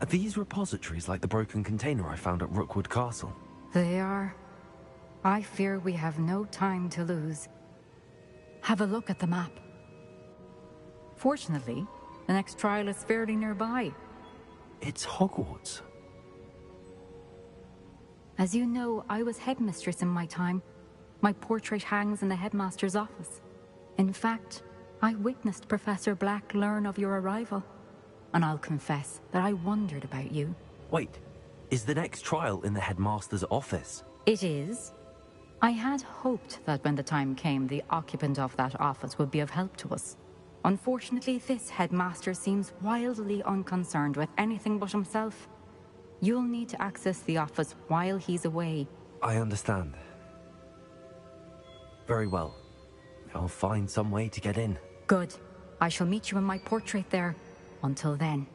Are these repositories like the broken container I found at Rookwood Castle? They are. I fear we have no time to lose. Have a look at the map. Fortunately, the next trial is fairly nearby. It's Hogwarts. As you know, I was headmistress in my time. My portrait hangs in the headmaster's office. In fact, I witnessed Professor Black learn of your arrival. And I'll confess that I wondered about you. Wait, is the next trial in the headmaster's office? It is. I had hoped that when the time came, the occupant of that office would be of help to us. Unfortunately, this headmaster seems wildly unconcerned with anything but himself. You'll need to access the office while he's away. I understand. Very well. I'll find some way to get in. Good. I shall meet you in my portrait there. Until then.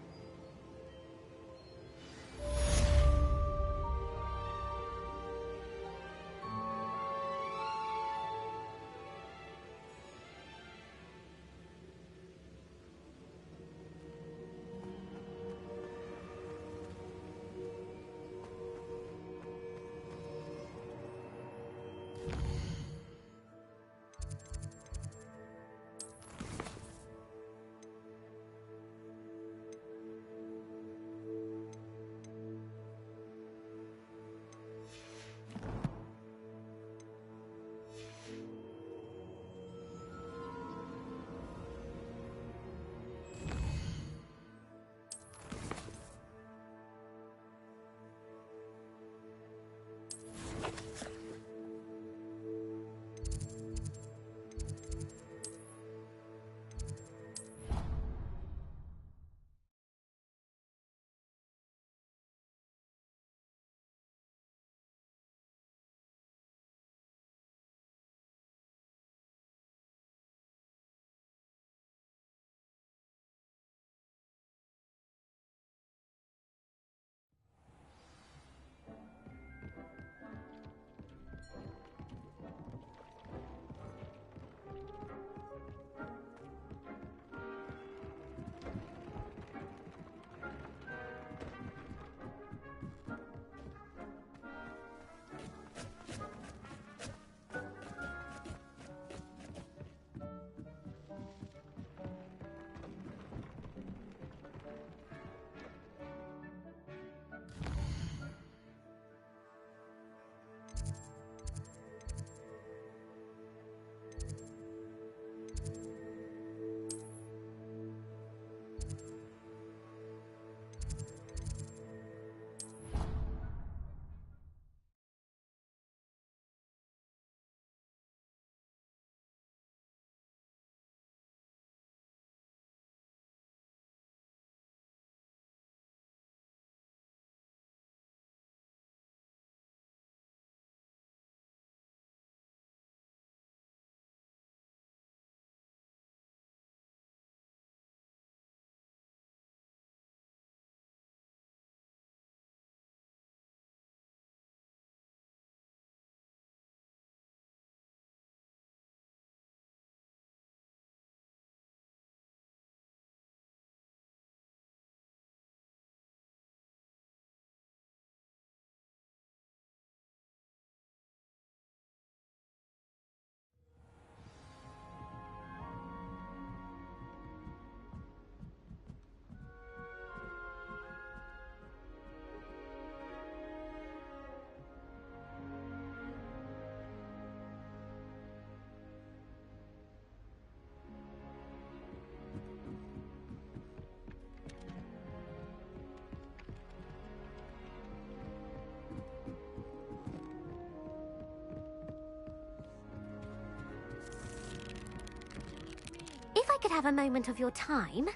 If I could have a moment of your time...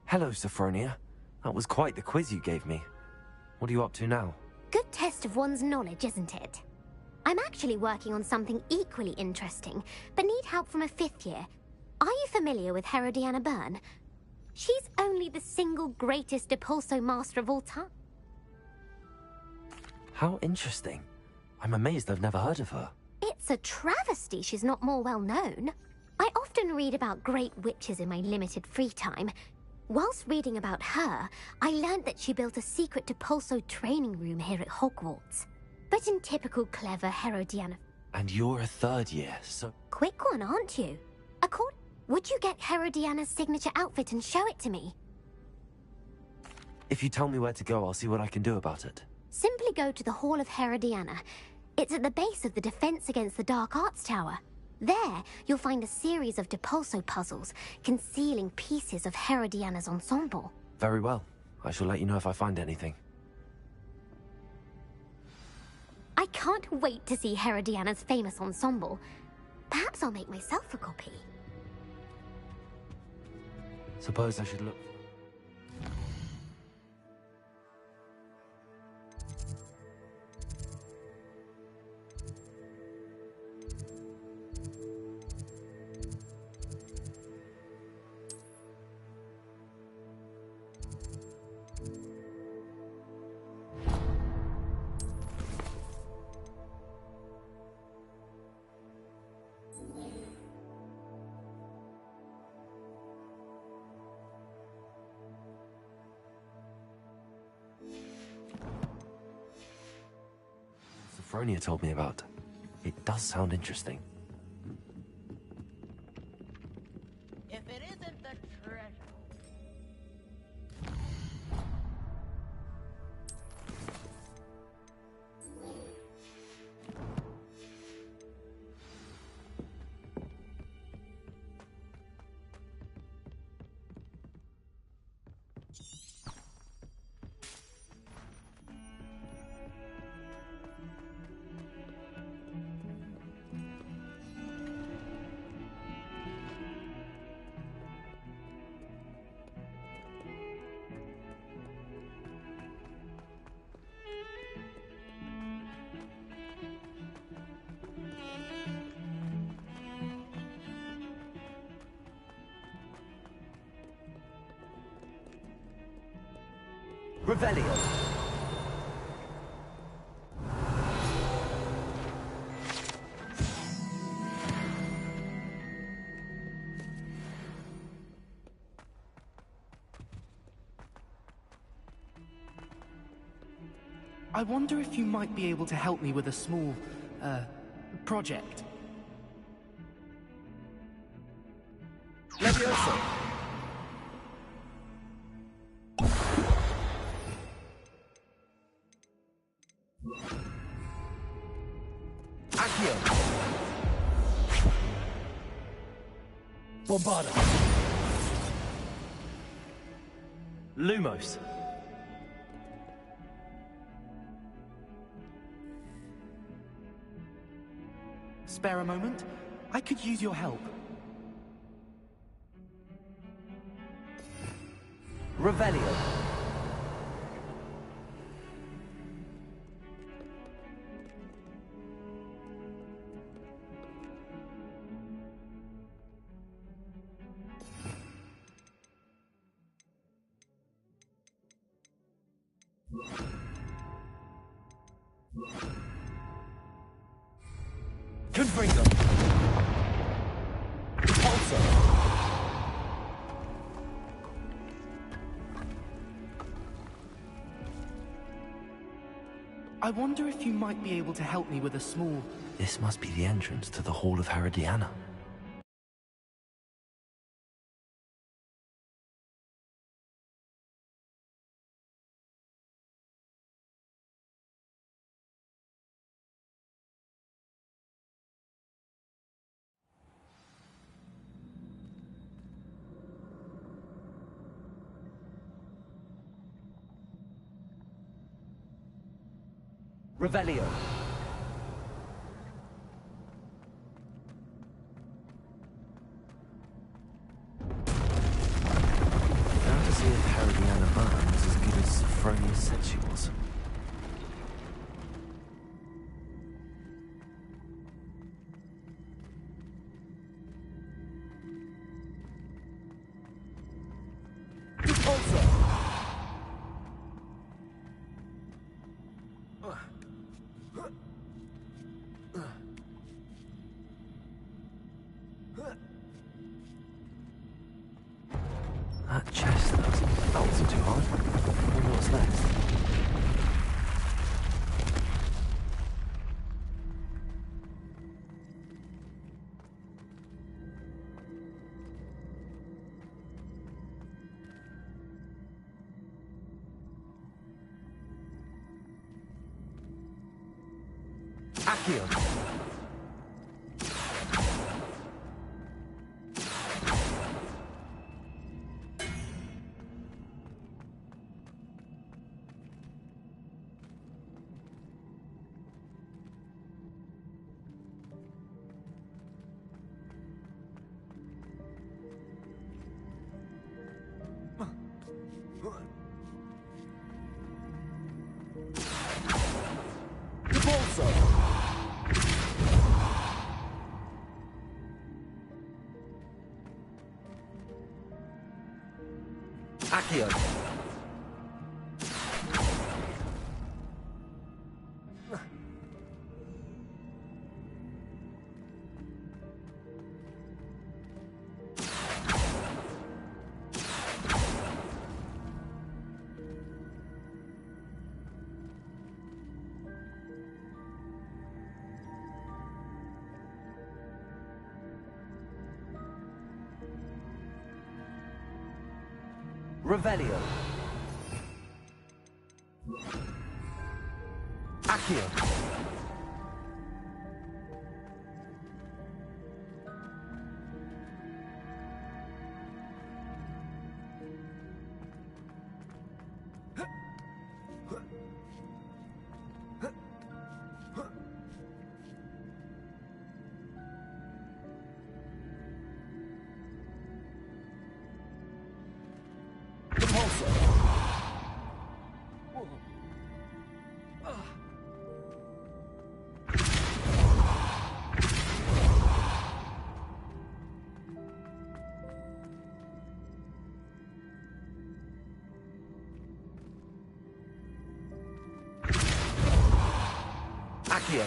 Hello, Sophronia. That was quite the quiz you gave me. What are you up to now? Good test of one's knowledge, isn't it? I'm actually working on something equally interesting, but need help from a 5th year. Are you familiar with Herodiana Byrne? She's only the single greatest Depulso master of all time. How interesting. I'm amazed I've never heard of her. It's a travesty she's not more well known. I often read about great witches in my limited free time. Whilst reading about her, I learned that she built a secret Depulso training room here at Hogwarts. But in typical clever Herodiana... And you're a third year, so... Quick one, aren't you? Would you get Herodiana's signature outfit and show it to me? If you tell me where to go, I'll see what I can do about it. Simply go to the Hall of Herodiana. It's at the base of the Defense Against the Dark Arts Tower. There, you'll find a series of Depulso puzzles concealing pieces of Herodiana's ensemble. Very well. I shall let you know if I find anything. I can't wait to see Herodiana's famous ensemble. Perhaps I'll make myself a copy. Suppose I should look... Sophronia told me about. It does sound interesting. If it isn't the treasure. Revelio! I wonder if you might be able to help me with a small, project. Levioso! Accio! Bombarda! Lumos! Spare a moment? I could use your help. Revelio! Confringo! Repulsor! I wonder if you might be able to help me with a small... This must be the entrance to the Hall of Herodiana. Revelio! Now to see if Herodiana Byrne was as good as Sophronia said she was. Repulsor! That chest, that wasn't too hard. I wonder what's next. Accio. Accio. Revelio. Accio. Accio.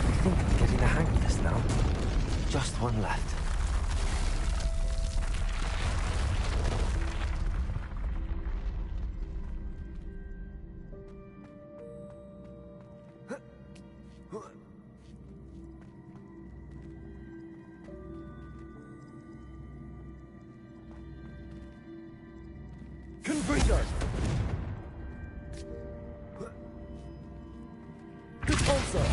I think I'm getting the hang of this now. Just one left. Converter! Repulsor!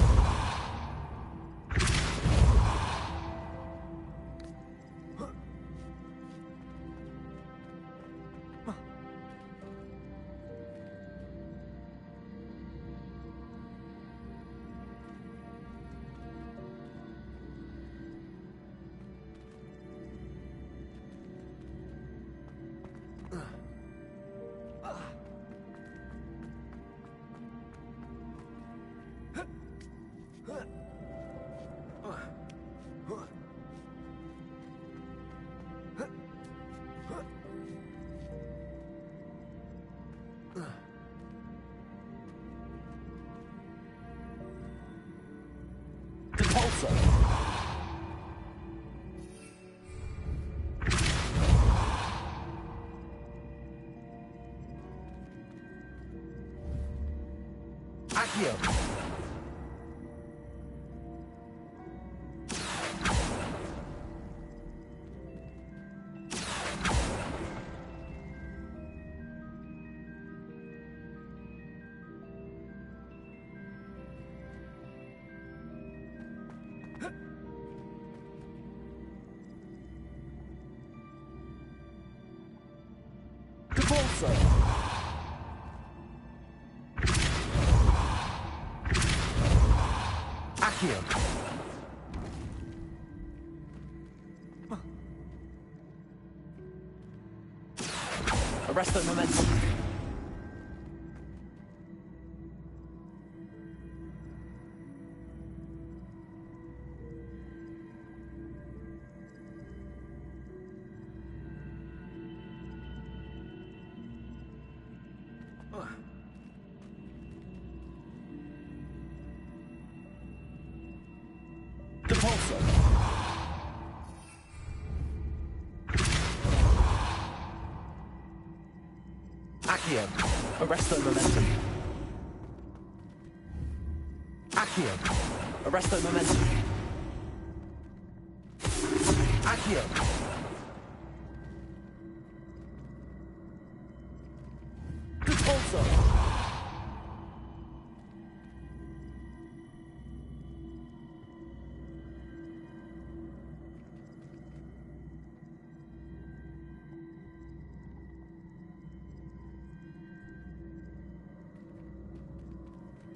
Repulsor! Accio! Repulsor! Accio! Arrest the momentum. Depulso! Accio! Arresto momentum! Accio! Arresto momentum! Accio! Depulso!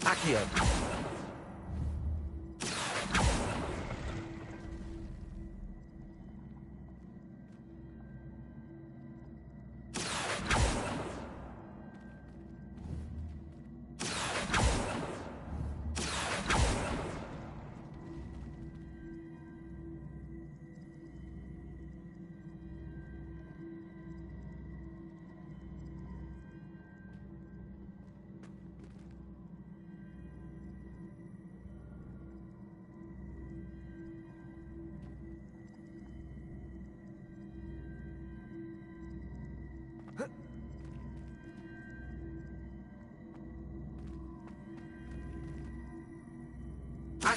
Accio! Accio! Accio!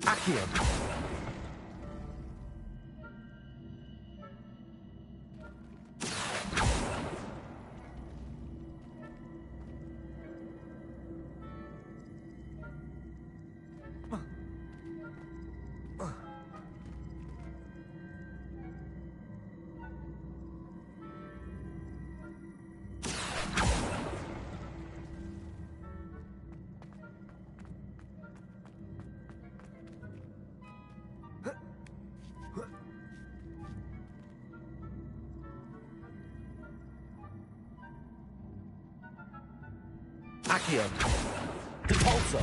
Accio! Accio! Depulso!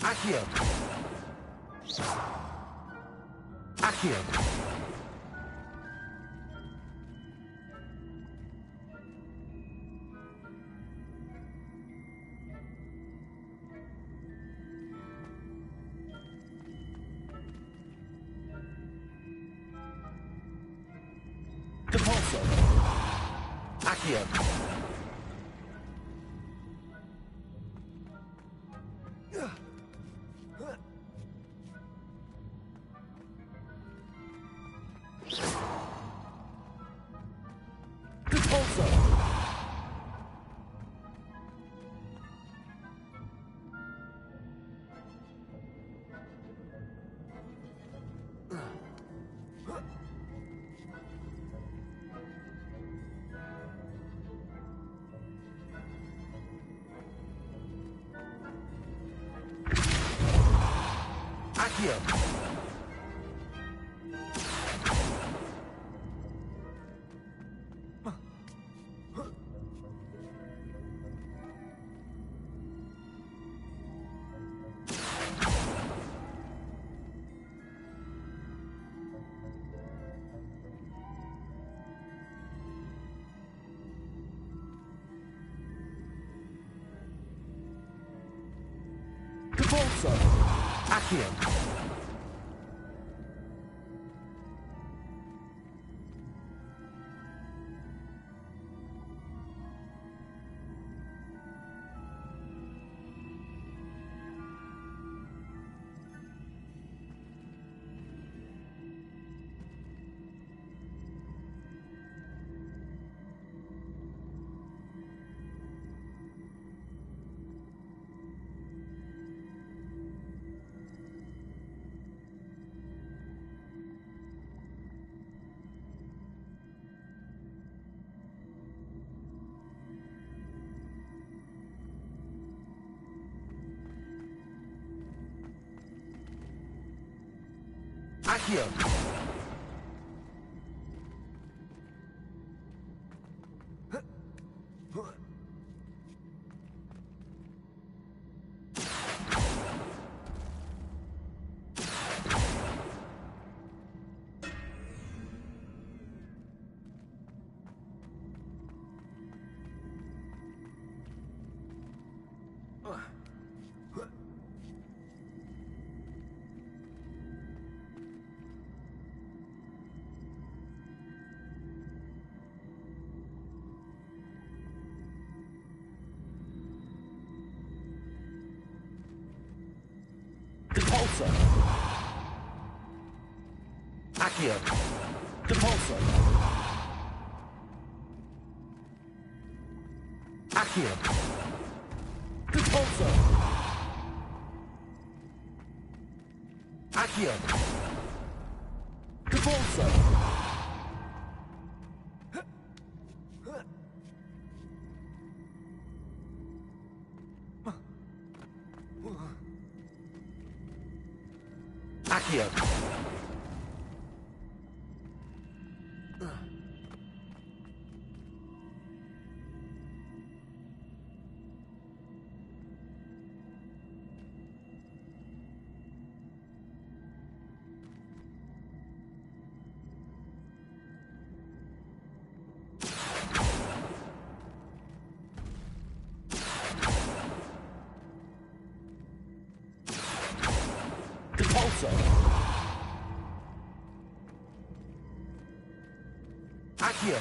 Accio! Accio! Depulso! Accio! Depulso! Accio! Accio. Accio. Depulso. Accio. Depulso. Accio. Depulso. Accio. Depulso. Accio. Depulso. Accio.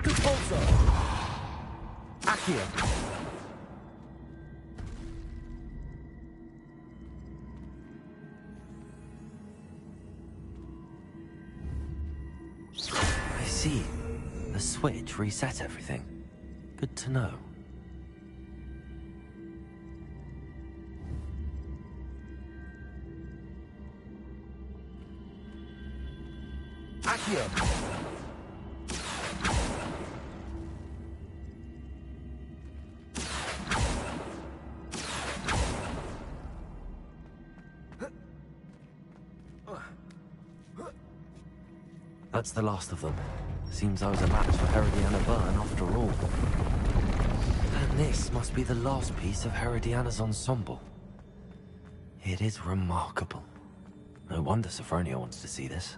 Depulso. Accio. I see. The switch reset everything. Good to know. Accio. That's the last of them. Seems I was a match for Herodiana Byrne after all. And this must be the last piece of Herodiana's ensemble. It is remarkable. No wonder Sophronia wants to see this.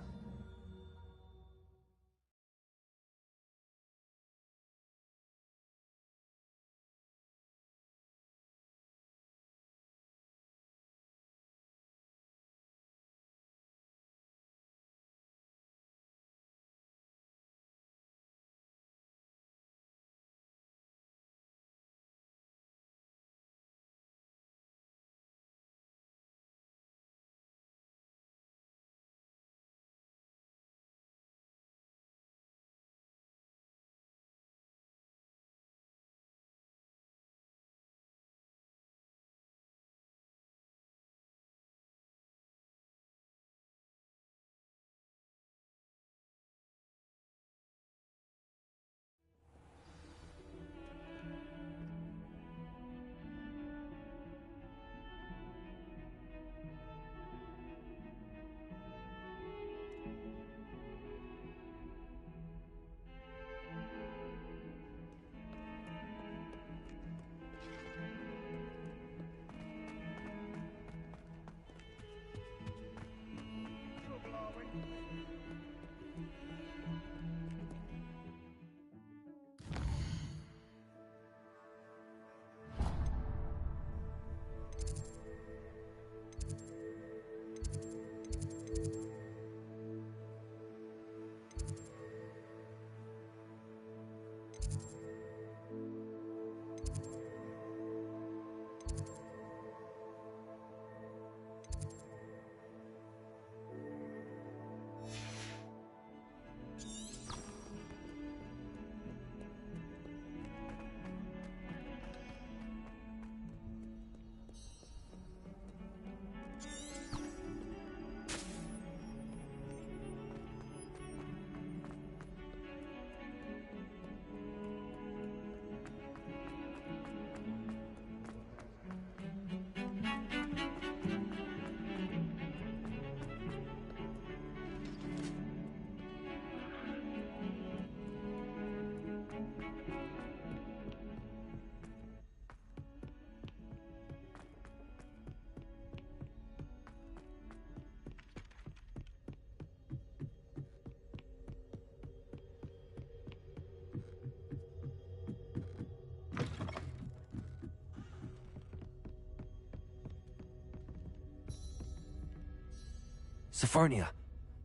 Sophronia,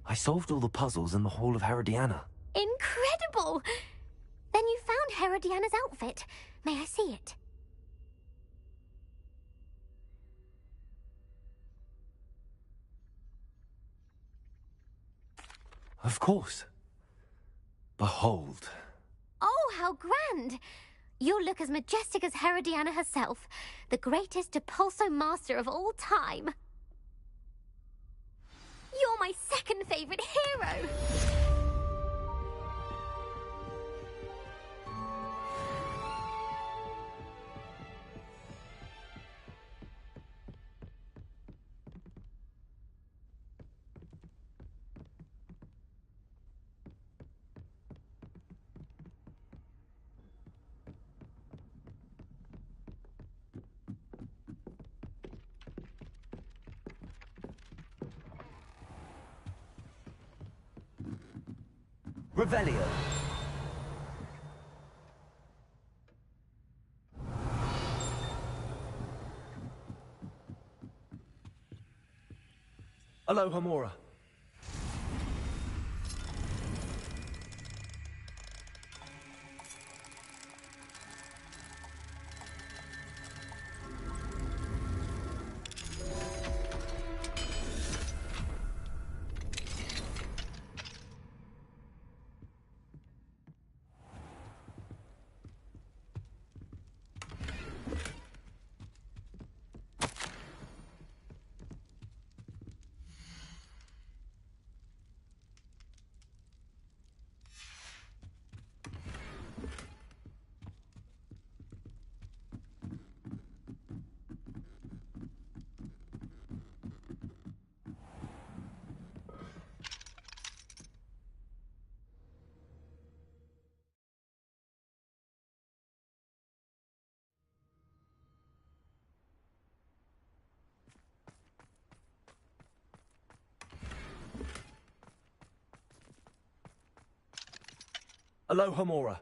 I solved all the puzzles in the Hall of Herodiana. Incredible! Then you found Herodiana's outfit. May I see it? Of course. Behold. Oh, how grand! You'll look as majestic as Herodiana herself, the greatest Depulso master of all time. You're my second favorite hero! Revelio. Aloha Mora. Aloha Mora.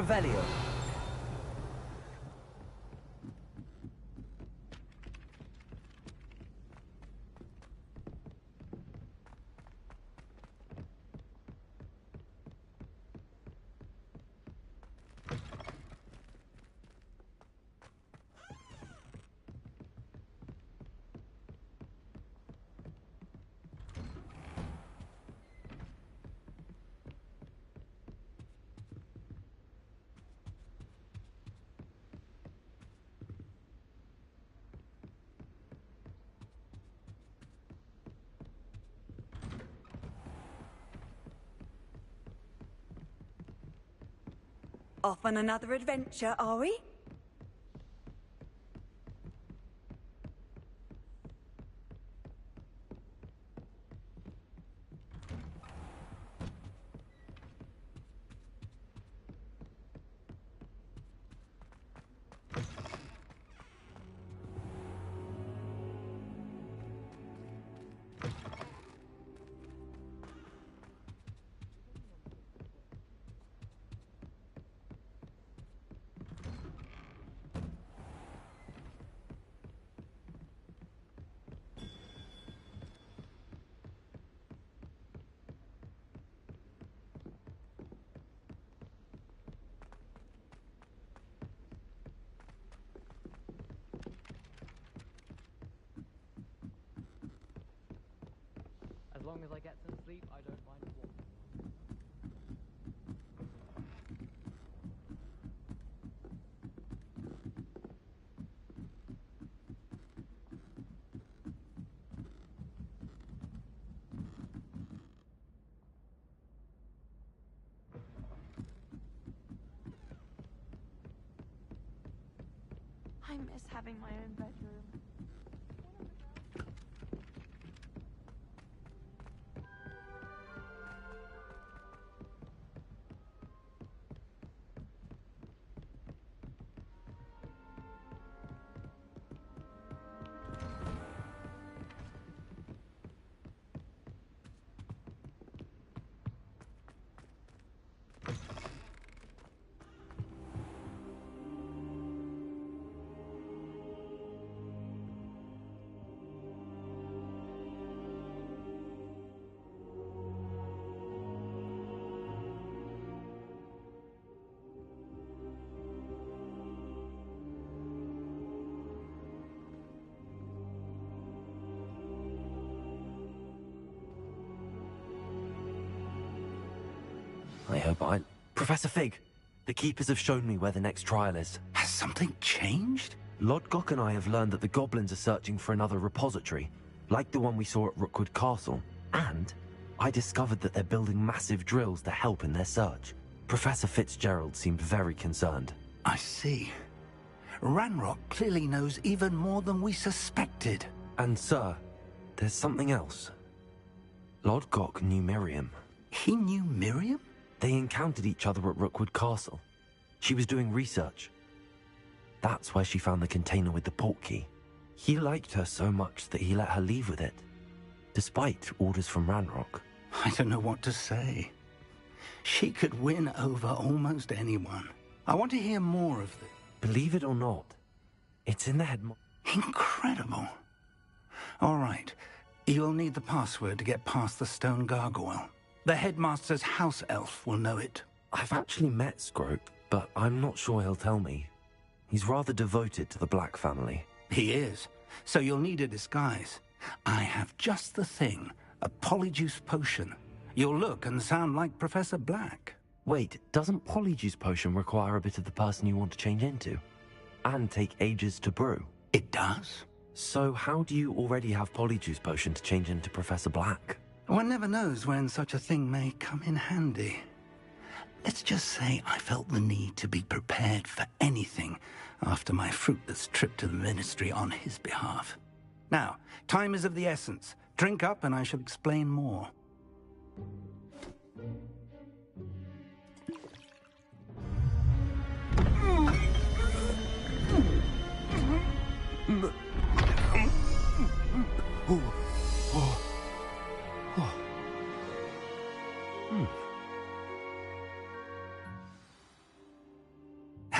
Revelio. Off on another adventure, are we? As long as I get some sleep, I don't mind walking. I miss having my own bedroom. I hope I... Professor Fig, the Keepers have shown me where the next trial is. Has something changed? Lodgok and I have learned that the goblins are searching for another repository, like the one we saw at Rookwood Castle. And I discovered that they're building massive drills to help in their search. Professor Fitzgerald seemed very concerned. I see. Ranrock clearly knows even more than we suspected. And sir, there's something else. Lodgok knew Miriam. He knew Miriam? They encountered each other at Rookwood Castle. She was doing research. That's where she found the container with the portkey. He liked her so much that he let her leave with it, despite orders from Ranrock. I don't know what to say. She could win over almost anyone. I want to hear more of this. Believe it or not, it's in the Incredible. All right. You'll need the password to get past the stone gargoyle. The headmaster's house elf will know it. I've actually met Scrope, but I'm not sure he'll tell me. He's rather devoted to the Black family. He is. So you'll need a disguise. I have just the thing. A polyjuice potion. You'll look and sound like Professor Black. Wait, doesn't Polyjuice Potion require a bit of the person you want to change into? And take ages to brew? It does. So how do you already have Polyjuice Potion to change into Professor Black? One never knows when such a thing may come in handy. Let's just say I felt the need to be prepared for anything after my fruitless trip to the Ministry on his behalf. Now, time is of the essence. Drink up and I shall explain more.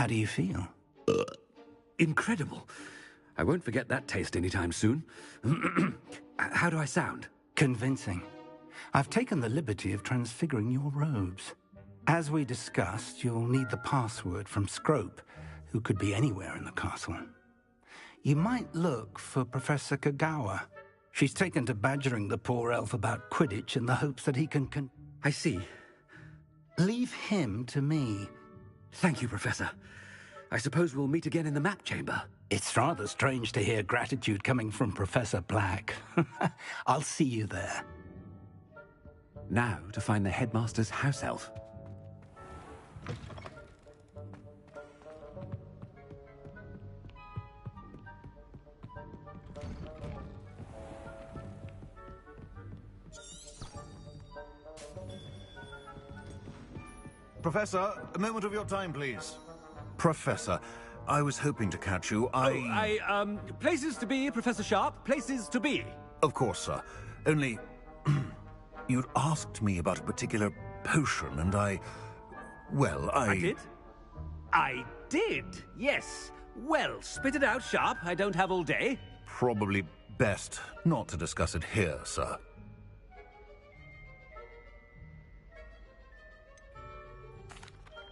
How do you feel? Incredible. I won't forget that taste anytime soon. How do I sound? Convincing. I've taken the liberty of transfiguring your robes. As we discussed, you'll need the password from Scrope, who could be anywhere in the castle. You might look for Professor Kagawa. She's taken to badgering the poor elf about Quidditch in the hopes that he can I see. Leave him to me. Thank you, Professor. I suppose we'll meet again in the map chamber. It's rather strange to hear gratitude coming from Professor Black. I'll see you there. Now to find the headmaster's house elf. Professor, a moment of your time, please. Professor, I was hoping to catch you. Places to be, Professor Sharp. Places to be. Of course, sir. Only... you'd asked me about a particular potion, and I did? I did, yes. Well, spit it out, Sharp. I don't have all day. Probably best not to discuss it here, sir.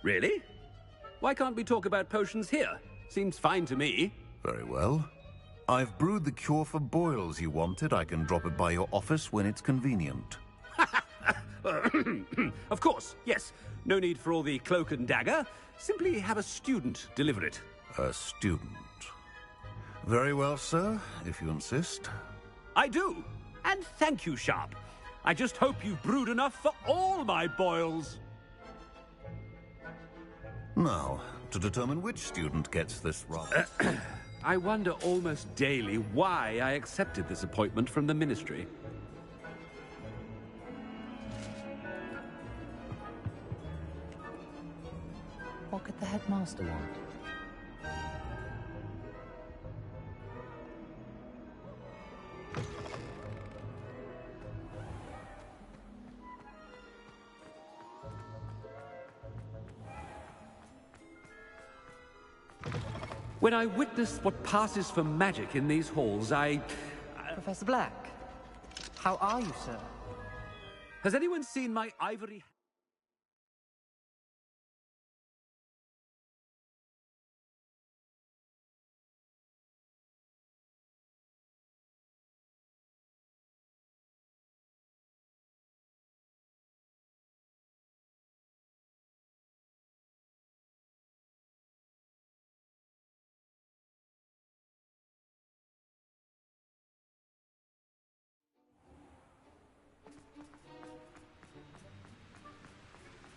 Really? Why can't we talk about potions here? Seems fine to me. Very well. I've brewed the cure for boils you wanted. I can drop it by your office when it's convenient. Of course, yes. No need for all the cloak and dagger. Simply have a student deliver it. A student. Very well, sir, if you insist. I do. And thank you, Sharp. I just hope you've brewed enough for all my boils. Now, to determine which student gets this right. I wonder almost daily why I accepted this appointment from the Ministry. What could the headmaster want? When I witnessed what passes for magic in these halls, Professor Black, how are you, sir? Has anyone seen my ivory...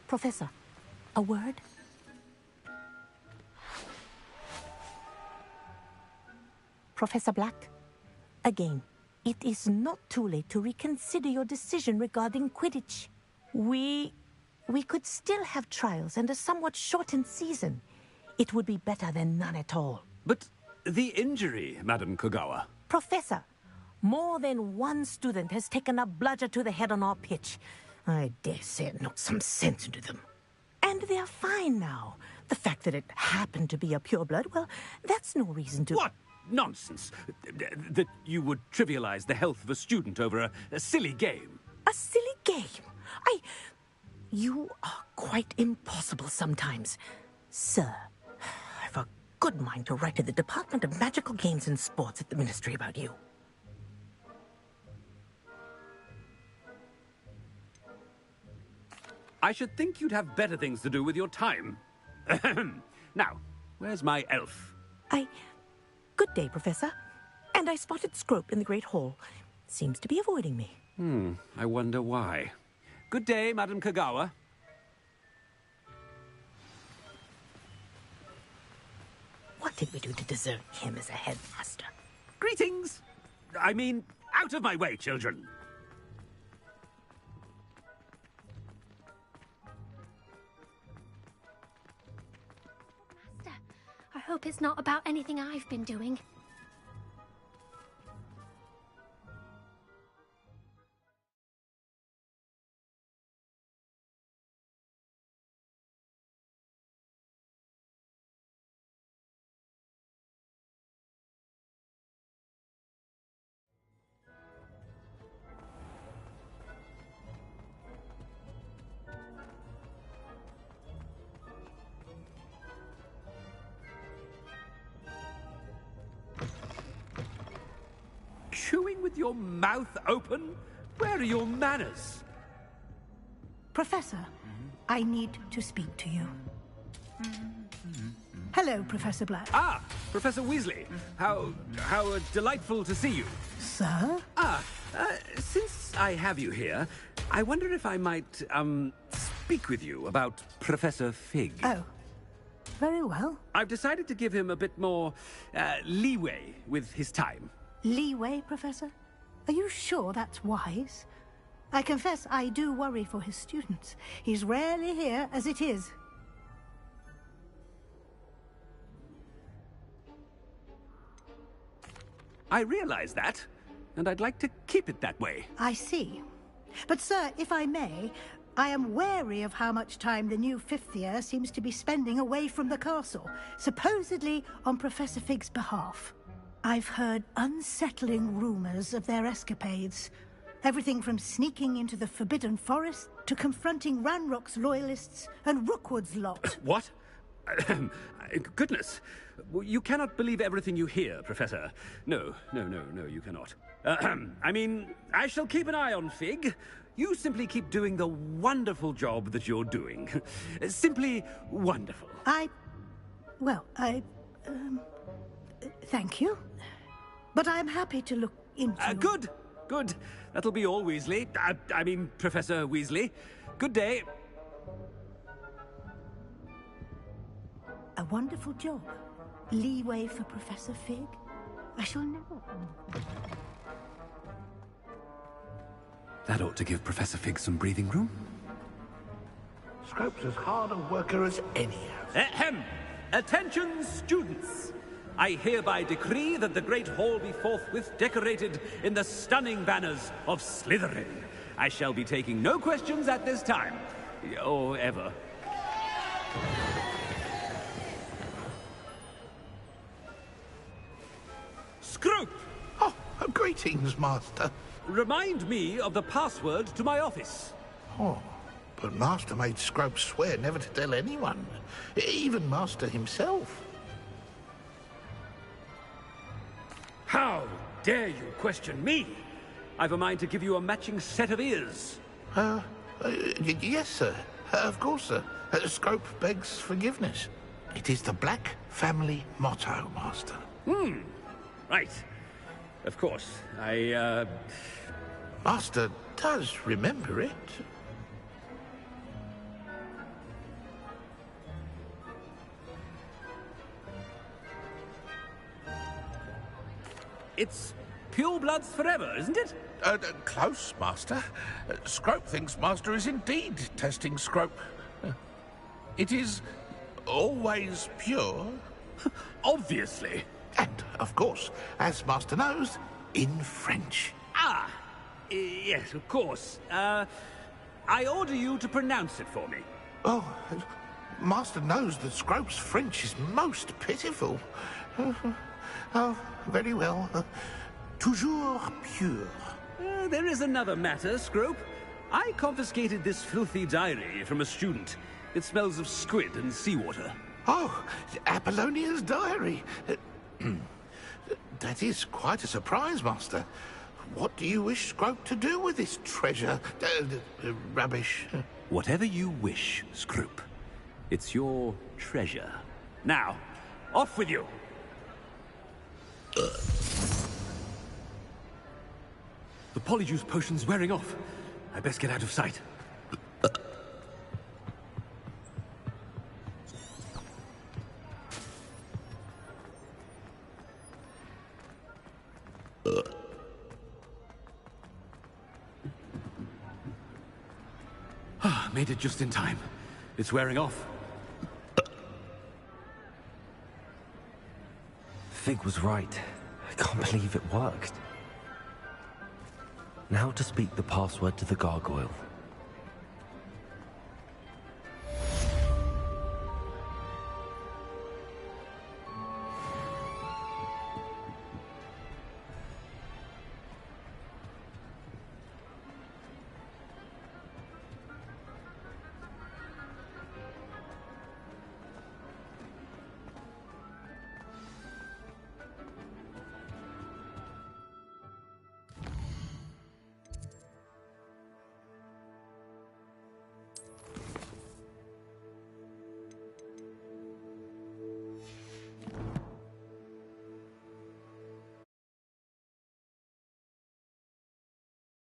Professor, a word? Professor Black, again, it is not too late to reconsider your decision regarding Quidditch. We could still have trials and a somewhat shortened season. It would be better than none at all. But the injury, Madam Kogawa. Professor, more than one student has taken a bludger to the head on our pitch. I dare say it knocked some sense into them. And they're fine now. The fact that it happened to be a pureblood, well, that's no reason to... What nonsense! That you would trivialize the health of a student over a silly game. A silly game? You are quite impossible sometimes. Sir, I've a good mind to write to the Department of Magical Games and Sports at the Ministry about you. I should think you'd have better things to do with your time. Now, where's my elf? Good day, Professor. And I spotted Scrope in the Great Hall. Seems to be avoiding me. I wonder why. Good day, Madam Kagawa. What did we do to deserve him as a headmaster? Greetings! I mean, out of my way, children! I hope it's not about anything I've been doing. with your mouth open? Where are your manners? Professor, I need to speak to you. Hello, Professor Black. Ah, Professor Weasley. How delightful to see you. Sir? Since I have you here, I wonder if I might, speak with you about Professor Fig. Oh, very well. I've decided to give him a bit more, leeway with his time. Leeway, Professor? Are you sure that's wise? I confess I do worry for his students. He's rarely here as it is. I realize that, and I'd like to keep it that way. I see. But, sir, if I may, I am wary of how much time the new fifth year seems to be spending away from the castle, supposedly on Professor Fig's behalf. I've heard unsettling rumors of their escapades. Everything from sneaking into the Forbidden Forest to confronting Ranrock's loyalists and Rookwood's lot. What? Goodness. You cannot believe everything you hear, Professor. No, you cannot. I mean, I shall keep an eye on Fig. You simply keep doing the wonderful job that you're doing. Simply wonderful. Thank you. But I'm happy to look into... Good. That'll be all, Weasley. I mean, Professor Weasley. Good day. A wonderful job. Leeway for Professor Fig? I shall never... That ought to give Professor Fig some breathing room. Scrope's as hard a worker as any. Ahem! Attention, students! I hereby decree that the Great Hall be forthwith decorated in the stunning banners of Slytherin. I shall be taking no questions at this time. Or ever. Scrope! Oh, greetings, Master. Remind me of the password to my office. Oh, but Master made Scrope swear never to tell anyone. Even Master himself. How dare you question me? I've a mind to give you a matching set of ears. Yes, sir. Of course, sir. Scrope begs forgiveness. It is the Black family motto, Master. Right. Of course. Master does remember it. It's purebloods forever, isn't it? Close, Master. Scrope thinks Master is indeed testing Scrope. It is always pure. Obviously. And, of course, as Master knows, in French. Yes, of course. I order you to pronounce it for me. Oh, Master knows that Scrope's French is most pitiful. Oh, very well. Toujours pure. There is another matter, Scrope. I confiscated this filthy diary from a student. It smells of squid and seawater. Oh, Apollonia's diary. That is quite a surprise, Master. What do you wish Scrope to do with this treasure? Rubbish. Whatever you wish, Scrope. It's your treasure. Now, off with you! The polyjuice potion's wearing off. I best get out of sight. Made it just in time. It's wearing off. Fig was right. I can't believe it worked. Now to speak the password to the gargoyle.